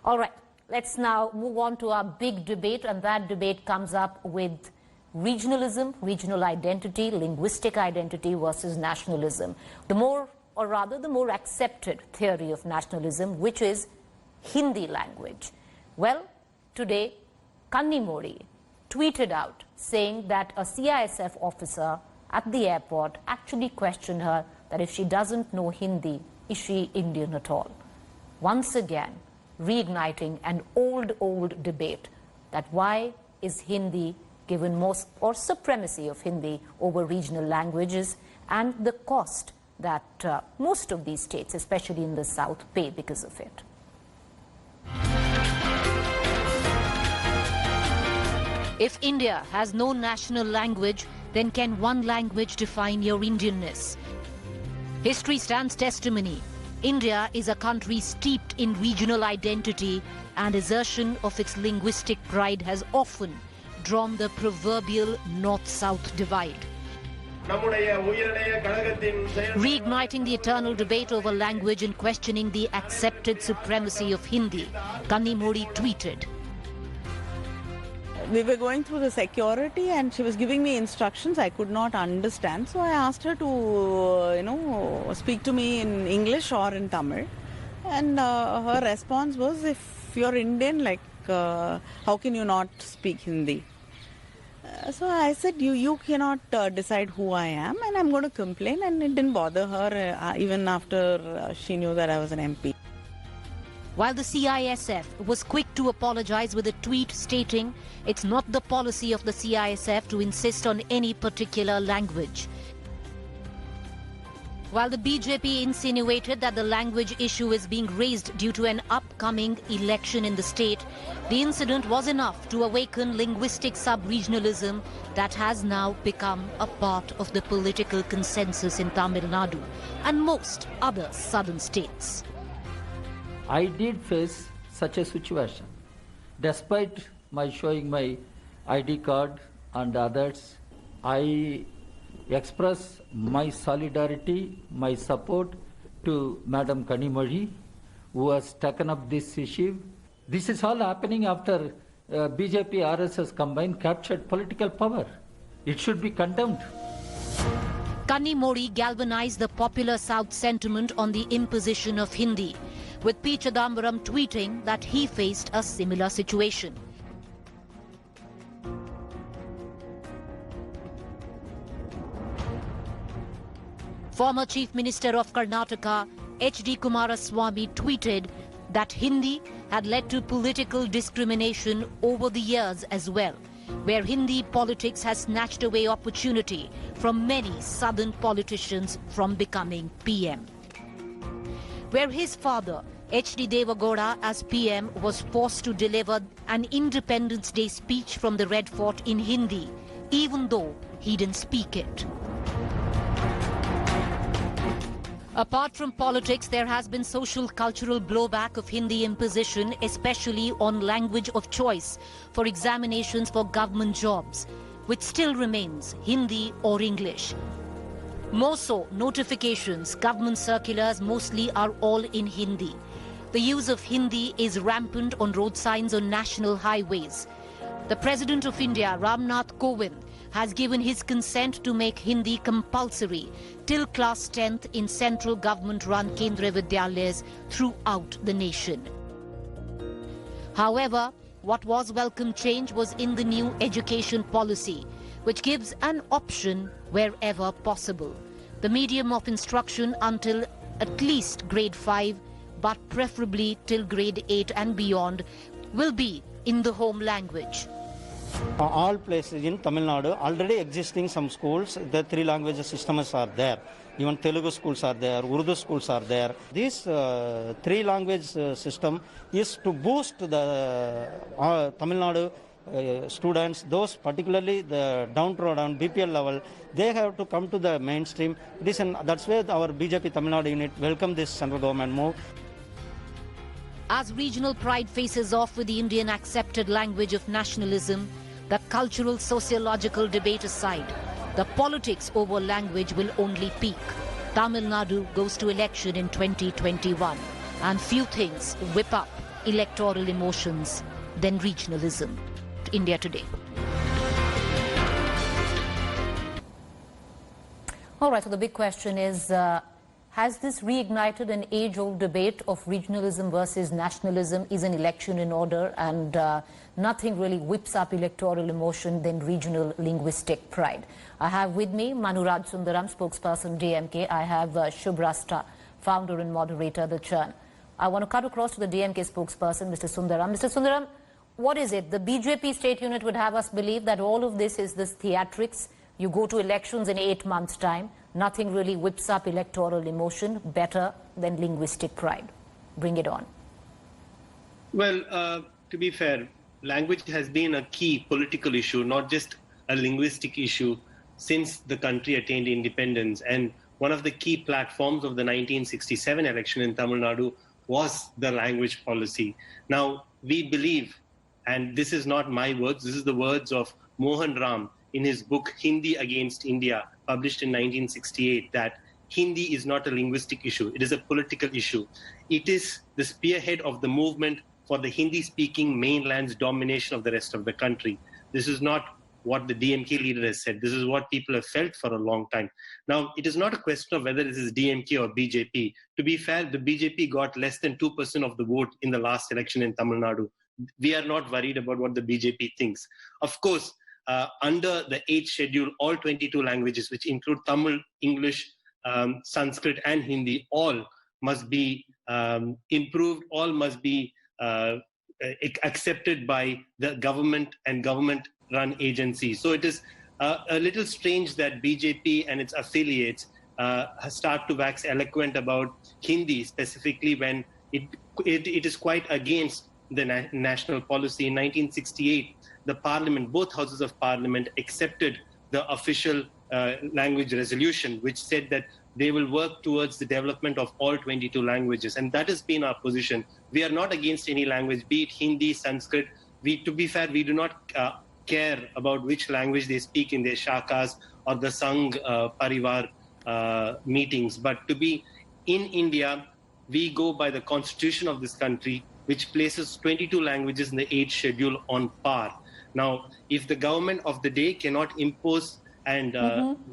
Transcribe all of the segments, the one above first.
All right, let's now move on to our big debate, and that debate comes up with regionalism, regional identity, linguistic identity versus nationalism. The more, or rather the more accepted theory of nationalism, which is Hindi language. Well, today, Kanimozhi tweeted out saying that a CISF officer at the airport actually questioned her that if she doesn't know Hindi, is she Indian at all? Once again, reigniting an old debate that why is Hindi given most or supremacy of Hindi over regional languages, and the cost that most of these states, especially in the south, pay because of it. If India has no national language, then can one language define your Indianness? History stands testimony. India is a country steeped in regional identity, and assertion of its linguistic pride has often drawn the proverbial north-south divide. Reigniting the eternal debate over language and questioning the accepted supremacy of Hindi, Kanimozhi tweeted. We were going through the security and she was giving me instructions I could not understand. So I asked her to, speak to me in English or in Tamil. And her response was, if you're Indian, how can you not speak Hindi? So I said, you cannot decide who I am, and I'm going to complain. And it didn't bother her even after she knew that I was an MP. While the CISF was quick to apologize with a tweet stating it's not the policy of the CISF to insist on any particular language. While the BJP insinuated that the language issue is being raised due to an upcoming election in the state, the incident was enough to awaken linguistic sub-regionalism that has now become a part of the political consensus in Tamil Nadu and most other southern states. I did face such a situation. Despite my showing my ID card and others, I express my solidarity, my support to Madam Kanimozhi, who has taken up this issue. This is all happening after BJP RSS combined captured political power. It should be condemned. Kanimozhi galvanized the popular South sentiment on the imposition of Hindi, with P. Chidambaram tweeting that he faced a similar situation. Former Chief Minister of Karnataka, H.D. Kumaraswamy, tweeted that Hindi had led to political discrimination over the years as well, where Hindi politics has snatched away opportunity from many southern politicians from becoming PM. Where his father, H.D. Devagowda, as PM, was forced to deliver an Independence Day speech from the Red Fort in Hindi, even though he didn't speak it. Apart from politics, there has been social-cultural blowback of Hindi imposition, especially on language of choice for examinations for government jobs, which still remains Hindi or English. More so, notifications, government circulars mostly are all in Hindi. The use of Hindi is rampant on road signs on national highways. The President of India, Ramnath Kovind, has given his consent to make Hindi compulsory till class 10th in central government-run Kendriya Vidyalayas throughout the nation. However, what was welcome change was in the new education policy, which gives an option wherever possible. The medium of instruction until at least grade 5, but preferably till grade 8 and beyond, will be in the home language. All places in Tamil Nadu, already existing some schools, the 3 languages systems are there. Even Telugu schools are there, Urdu schools are there. This 3 language system is to boost the Tamil Nadu students, those particularly the downtrodden BPL level, they have to come to the mainstream. That's where our BJP Tamil Nadu unit welcome this central government move. As regional pride faces off with the Indian accepted language of nationalism, the cultural sociological debate aside, the politics over language will only peak. Tamil Nadu goes to election in 2021, and few things whip up electoral emotions than regionalism. India Today. All right, so the big question is, has this reignited an age-old debate of regionalism versus nationalism? Is an election in order? And nothing really whips up electoral emotion than regional linguistic pride. I have with me Manuraj Sundaram, spokesperson DMK. I have Shubrasta, founder and moderator, The Churn. I want to cut across to the DMK spokesperson, Mr. Sundaram. Mr. Sundaram, what is it? The BJP state unit would have us believe that all of this is this theatrics. You go to elections in 8 months' time. Nothing really whips up electoral emotion better than linguistic pride. Bring it on. Well, to be fair, language has been a key political issue, not just a linguistic issue, since the country attained independence. And one of the key platforms of the 1967 election in Tamil Nadu was the language policy. Now, we believe, and this is not my words, this is the words of Mohan Ram in his book Hindi Against India, published in 1968, that Hindi is not a linguistic issue, it is a political issue. It is the spearhead of the movement for the Hindi-speaking mainland's domination of the rest of the country. This is not what the DMK leader has said. This is what people have felt for a long time. Now, it is not a question of whether this is DMK or BJP. To be fair, the BJP got less than 2% of the vote in the last election in Tamil Nadu. We are not worried about what the BJP thinks. Of course, under the 8th schedule, all 22 languages, which include Tamil, English, Sanskrit and Hindi, all must be improved, all must be accepted by the government and government-run agencies. So it is a little strange that BJP and its affiliates start to wax eloquent about Hindi, specifically when it is quite against the national policy. In 1968, the parliament, both houses of parliament, accepted the official language resolution, which said that they will work towards the development of all 22 languages. And that has been our position. We are not against any language, be it Hindi, Sanskrit. To be fair, we do not care about which language they speak in their shakas or the Sangh Parivar meetings. But to be in India, we go by the constitution of this country, which places 22 languages in the 8th schedule on par. Now, if the government of the day cannot impose and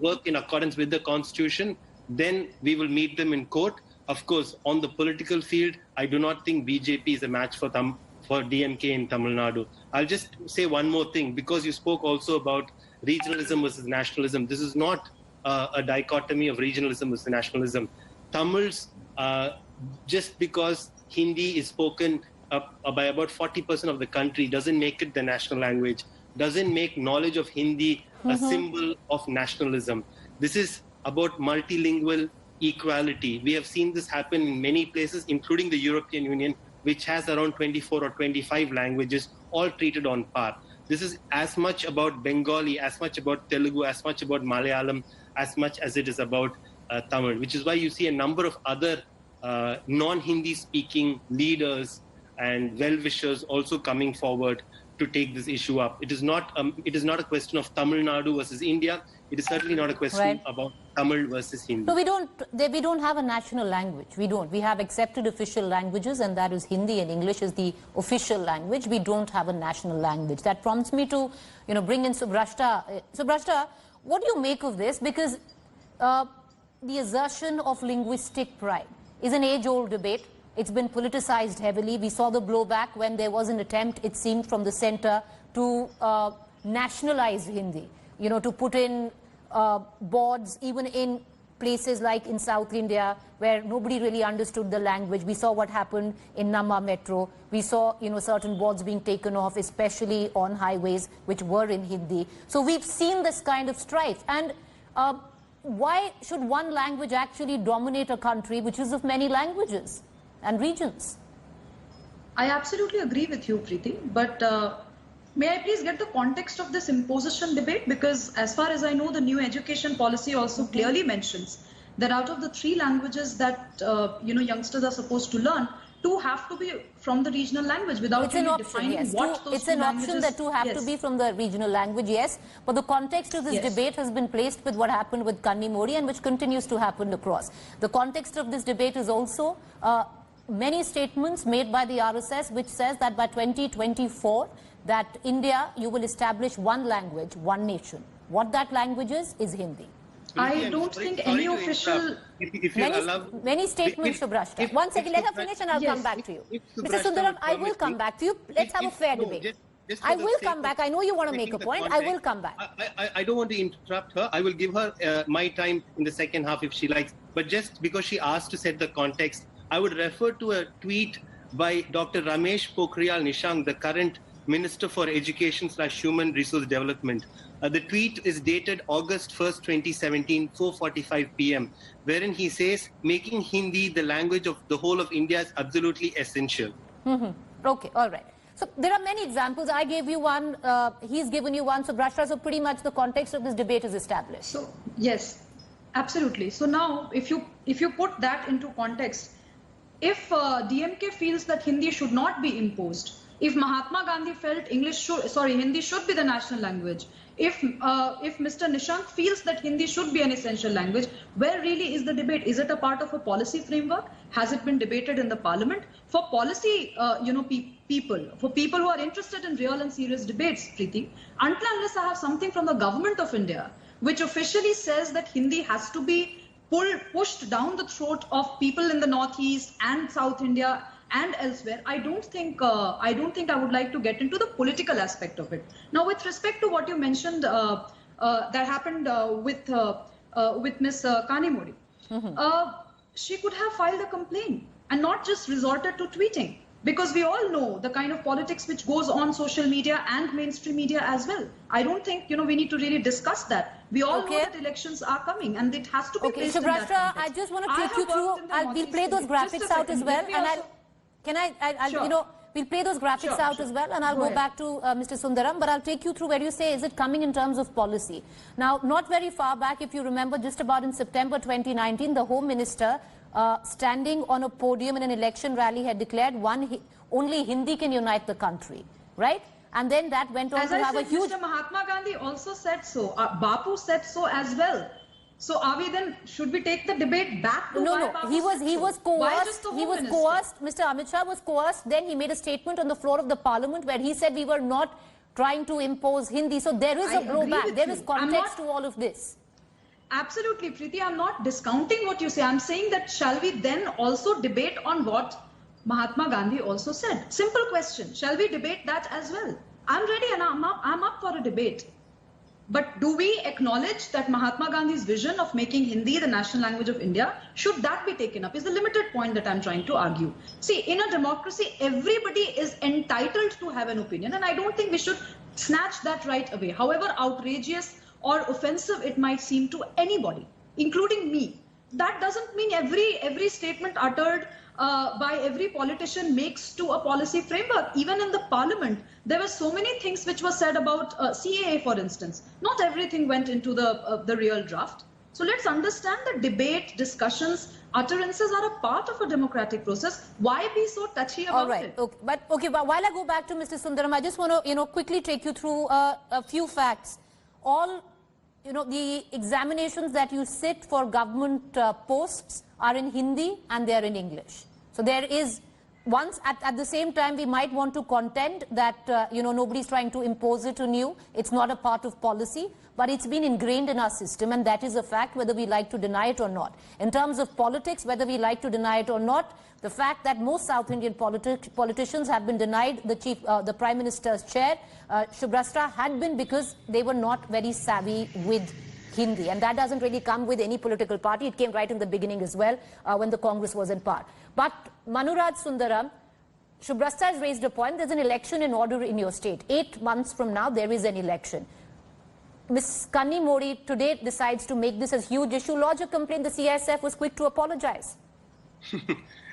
work in accordance with the constitution, then we will meet them in court. Of course, on the political field, I do not think BJP is a match for DMK in Tamil Nadu. I'll just say one more thing, because you spoke also about regionalism versus nationalism. This is not a dichotomy of regionalism versus nationalism. Tamils, just because Hindi is spoken by about 40% of the country, doesn't make it the national language, doesn't make knowledge of Hindi a symbol of nationalism. This is about multilingual equality. We have seen this happen in many places, including the European Union, which has around 24 or 25 languages, all treated on par. This is as much about Bengali, as much about Telugu, as much about Malayalam, as much as it is about Tamil, which is why you see a number of other non-Hindi speaking leaders and well-wishers also coming forward to take this issue up. It is not a question of Tamil Nadu versus India. It is certainly not a question about Tamil versus Hindi. No, we don't have a national language. We don't. We have accepted official languages, and that is Hindi, and English is the official language. We don't have a national language. That prompts me to, bring in Subrashta. Subrashta, what do you make of this? Because the assertion of linguistic pride is an age-old debate. It's been politicized heavily. We saw the blowback when there was an attempt, it seemed, from the center to nationalize Hindi, to put in boards, even in places like in South India, where nobody really understood the language. We saw what happened in Namma Metro. We saw, certain boards being taken off, especially on highways, which were in Hindi. So we've seen this kind of strife. And why should one language actually dominate a country which is of many languages and regions? I absolutely agree with you, Preeti, but may I please get the context of this imposition debate? Because as far as I know, the new education policy also clearly mentions that out of the 3 languages that youngsters are supposed to learn, 2 have to be from the regional language without really defining what those 2 languages. It's an option that 2 have to be from the regional language, yes. But the context of this debate has been placed with what happened with Kanimozhi and which continues to happen across. The context of this debate is also many statements made by the RSS which says that by 2024, that India, you will establish one language, one nation. What that language is Hindi. I don't think any official... Many statements, Subhrashta. One second, let her finish and I'll come back to you. Mr. Sundaram, I will come back to you. Let's have a fair debate. I will come back. I know you want to make a point. I will come back. I don't want to interrupt her. I will give her my time in the second half if she likes. But just because she asked to set the context, I would refer to a tweet by Dr. Ramesh Pokhriyal Nishank, the current Minister for Education / Human Resource Development. The tweet is dated August 1st, 2017, 4:45 p.m., wherein he says, making Hindi the language of the whole of India is absolutely essential. Okay, all right. So there are many examples. I gave you one, he's given you one. So Subhrashta, so pretty much the context of this debate is established. So, yes, absolutely. So now, if you put that into context, if DMK feels that Hindi should not be imposed, if Mahatma Gandhi felt Hindi should be the national language, if Mr. Nishank feels that Hindi should be an essential language, where really is the debate? Is it a part of a policy framework? Has it been debated in the parliament? For policy, people, for people who are interested in real and serious debates, Preeti, until unless I have something from the government of India, which officially says that Hindi has to be pushed down the throat of people in the Northeast and South India and elsewhere, I don't think I would like to get into the political aspect of it. Now, with respect to what you mentioned that happened with Ms. Kanimozhi, she could have filed a complaint and not just resorted to tweeting, because we all know the kind of politics which goes on social media and mainstream media as well. I don't think we need to really discuss that. We all know that elections are coming and it has to be placed in that context. I just want to take you through. We'll play those graphics out as well, and we'll play those graphics out as well, and I'll go back to Mr. Sundaram, but I'll take you through where you say, is it coming in terms of policy? Now, not very far back, if you remember, just about in September 2019, the Home Minister, standing on a podium in an election rally, had declared only Hindi can unite the country, right? And then that went on to have a huge... Mr. Mahatma Gandhi also said so. Bapu said so as well. So are we then, should we take the debate back to he was coerced, Mr. Amit Shah was coerced, then he made a statement on the floor of the parliament where he said we were not trying to impose Hindi. So there is a blowback, there is context to all of this. Absolutely, Preeti, I'm not discounting what you say. I'm saying that shall we then also debate on what Mahatma Gandhi also said? Simple question, shall we debate that as well? I'm ready and I'm up for a debate. But do we acknowledge that Mahatma Gandhi's vision of making Hindi the national language of India, should that be taken up, is the limited point that I'm trying to argue. See, in a democracy, everybody is entitled to have an opinion, and I don't think we should snatch that right away, however outrageous or offensive it might seem to anybody, including me. That doesn't mean every statement uttered by every politician makes to a policy framework. Even in the parliament, there were so many things which were said about CAA, for instance. Not everything went into the real draft. So let's understand that debate, discussions, utterances are a part of a democratic process. Why be so touchy about it? But while I go back to Mr. Sundaram, I just want to quickly take you through a few facts. All the examinations that you sit for government posts are in Hindi and they are in English. So there is, at the same time, we might want to contend that, nobody's trying to impose it on you. It's not a part of policy, but it's been ingrained in our system, and that is a fact, whether we like to deny it or not. In terms of politics, whether we like to deny it or not, the fact that most South Indian politicians have been denied the Prime Minister's chair, Subhrashta, had been because they were not very savvy with Hindi, and that doesn't really come with any political party. It came right in the beginning as well, when the Congress was in power. But Manuraj Sundaram, Subhrashta has raised a point. There's an election in order in your state. 8 months from now, there is an election. Ms. Kanimozhi today decides to make this a huge issue. Lodge a complaint. The CISF was quick to apologize.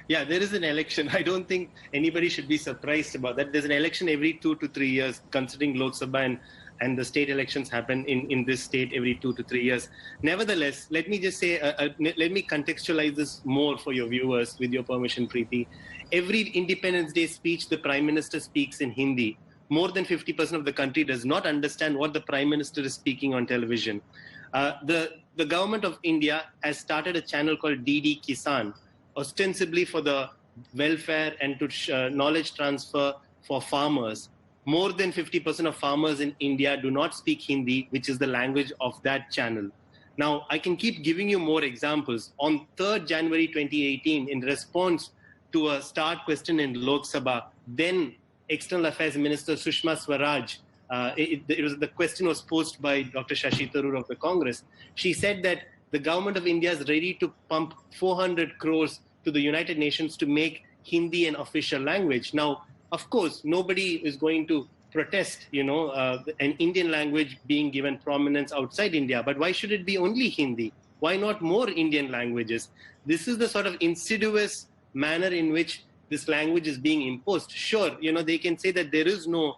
Yeah, there is an election. I don't think anybody should be surprised about that. There's an election every 2 to 3 years, considering Lok Sabha and the state elections happen in this state every 2 to 3 years. Nevertheless, let me just say, let me contextualize this more for your viewers, with your permission, Preeti. Every Independence Day speech, the Prime Minister speaks in Hindi. More than 50% of the country does not understand what the Prime Minister is speaking on television. The government of India has started a channel called DD Kisan, ostensibly for the welfare and to knowledge transfer for farmers. More than 50% of farmers in India do not speak Hindi, which is the language of that channel. Now, I can keep giving you more examples. On 3rd January 2018, in response to a start question in Lok Sabha, then External Affairs Minister Sushma Swaraj, the question was posed by Dr. Shashi Tharoor of the Congress. She said that the government of India is ready to pump 400 crores to the United Nations to make Hindi an official language. Now, of course, nobody is going to protest, an Indian language being given prominence outside India. But why should it be only Hindi? Why not more Indian languages? This is the sort of insidious manner in which this language is being imposed. Sure, they can say that there is no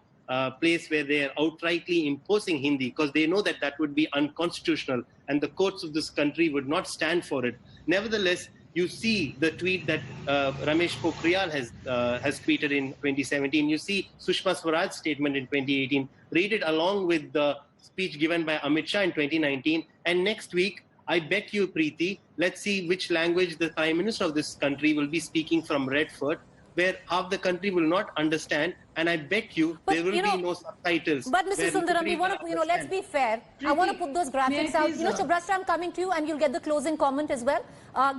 place where they are outrightly imposing Hindi because they know that that would be unconstitutional and the courts of this country would not stand for it. Nevertheless, you see the tweet that Ramesh Pokhriyal has tweeted in 2017. You see Sushma Swaraj's statement in 2018. Read it along with the speech given by Amit Shah in 2019. And next week, I bet you, Preeti, let's see which language the Prime Minister of this country will be speaking from Redford, where half the country will not understand, and I bet you there will be no subtitles. But Mr. Sundaram, we want to, let's be fair. I want to put those graphics out. Subrashta, I'm coming to you, and you'll get the closing comment as well.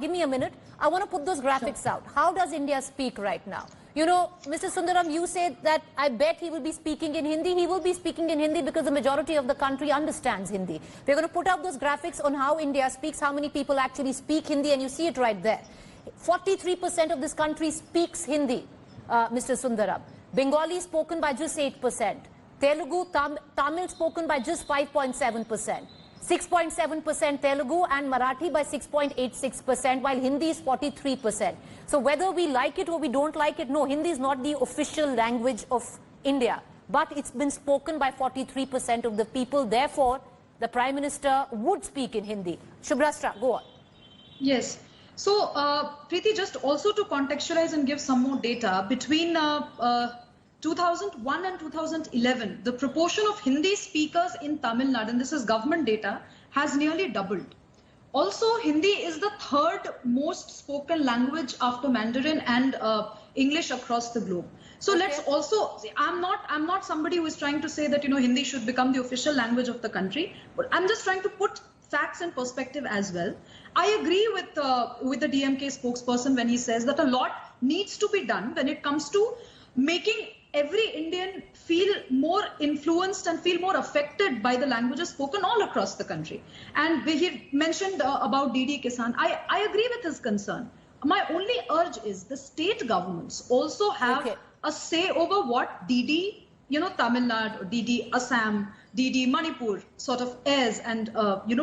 Give me a minute. I want to put those graphics out. How does India speak right now? Mr. Sundaram, you said that I bet he will be speaking in Hindi. He will be speaking in Hindi because the majority of the country understands Hindi. We're going to put out those graphics on how India speaks, how many people actually speak Hindi, and you see it right there. 43% of this country speaks Hindi, Mr. Sundaram. Bengali spoken by just 8%. Telugu, Tamil spoken by just 5.7%. 6.7% Telugu and Marathi by 6.86%, while Hindi is 43%. So whether we like it or we don't like it, no, Hindi is not the official language of India. But it's been spoken by 43% of the people. Therefore, the Prime Minister would speak in Hindi. Subrashta, go on. Yes. So, Preeti, just also to contextualize and give some more data, between 2001 and 2011, the proportion of Hindi speakers in Tamil Nadu, and this is government data, has nearly doubled. Also, Hindi is the 3rd most spoken language after Mandarin and English across the globe. So let's also, I'm not somebody who is trying to say that, Hindi should become the official language of the country, but I'm just trying to put facts and perspective as well. I agree with the DMK spokesperson when he says that a lot needs to be done when it comes to making every Indian feel more influenced and feel more affected by the languages spoken all across the country. And he mentioned about DD Kisan. I agree with his concern. My only urge is the state governments also have a say over what DD, Tamil Nadu, DD Assam, DD Manipur sort of airs and,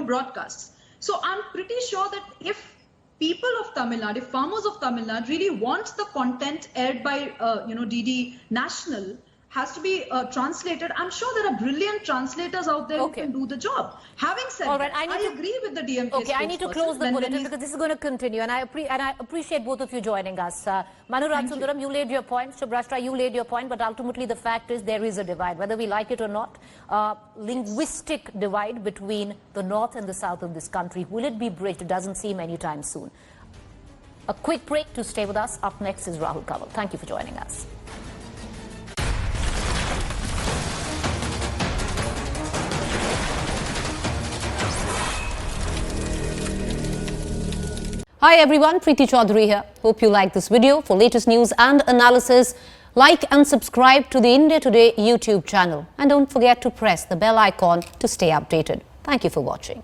broadcasts. So I'm pretty sure that if people of Tamil Nadu, if farmers of Tamil Nadu really want the content aired by, DD National has to be translated, I'm sure there are brilliant translators out there who can do the job. Having said that, I agree with the DMK. Okay, I need to close the bulletin because this is going to continue, and I appreciate both of you joining us. Manuraj Sundaram, you laid your point. Subrashta, you laid your point, but ultimately the fact is there is a divide, whether we like it or not. Linguistic divide between the north and the south of this country. Will it be bridged? It doesn't seem anytime soon. A quick break to stay with us. Up next is Rahul Kanwal. Thank you for joining us. Hi everyone, Preeti Chaudhary here. Hope you like this video. For latest news and analysis, like and subscribe to the India Today YouTube channel. And don't forget to press the bell icon to stay updated. Thank you for watching.